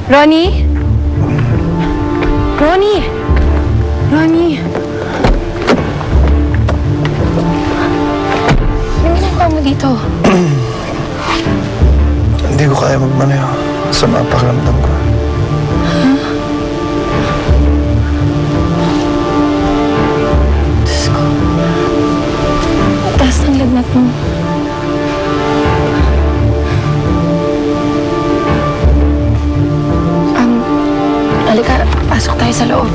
Ronnie? Ronnie? Ronnie? Anong ginagawa mo dito? Hindi ko kaya magmaneho. Sama ang pakiramdam ko. Diyos ko. Ang taas ng lagnat mo. Halika, pasok tayo sa loob.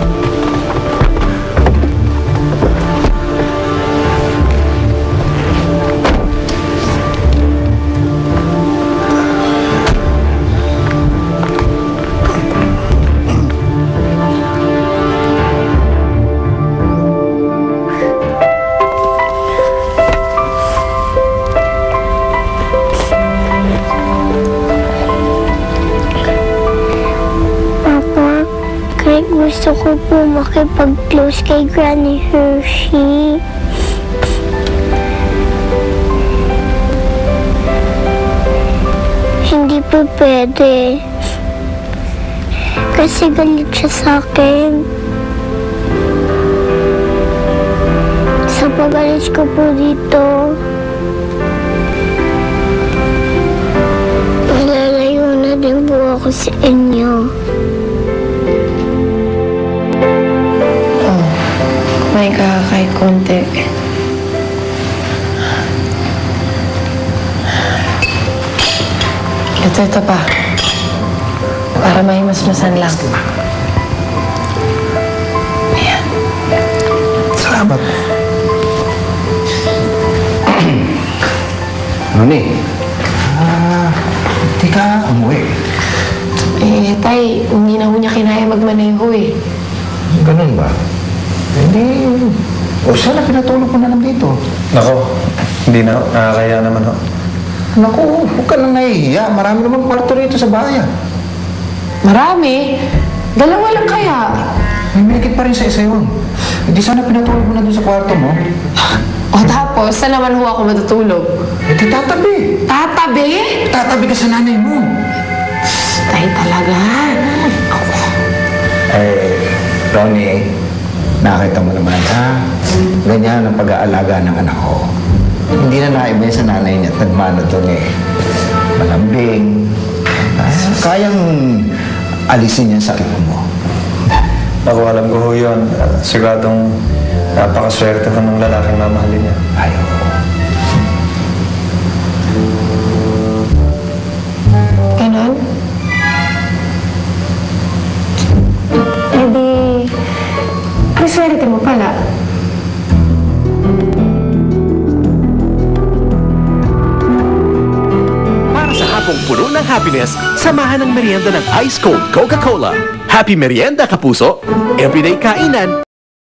Gusto ko po makipag-close kay Granny Hershey. Hindi po pwede. Kasi galit siya sa akin. Sa pag-alis ko po dito, malalayo na din po ako sa inyo. May ka kahit konti. Ito pa. Para may masmasan lang. Ayan. Salamat. Ronnie, di ka umuwi. Tay, hindi na ho niya kinaya magmaneho eh. Ganun ba? Hindi. O sana pinatulog ko na lang dito. Nako, hindi na. Nakakaya naman ho. Naku, huwag ka nang nahihiya. Marami naman kwarto rito sa bayan. Marami? Dalawa lang kaya? May milikit pa rin sa isa yun. Hindi sana pinatulog mo na doon sa kwarto mo. O tapos, saan naman ho ako matutulog? Eh, di tatabi. Tatabi? Tatabi ka sa nanay mo. Tay talaga. Ronnie, nakita mo naman, ha? Ganyan ang pag-aalaga ng anak ko. Hindi na naiba sa nanay niya at nagmano to malambing. Kayang alisin niya sakit mo. Ako, alam ko ho yun. Siguradong napakaswerte ko ng lalaking mamahalin niya. Ayaw. Ganon? Maswerte mo pala. Para sa hapong puno ng happiness, samahan ng merienda ng Ice Cold Coca-Cola. Happy merienda, kapuso! Everyday kainan,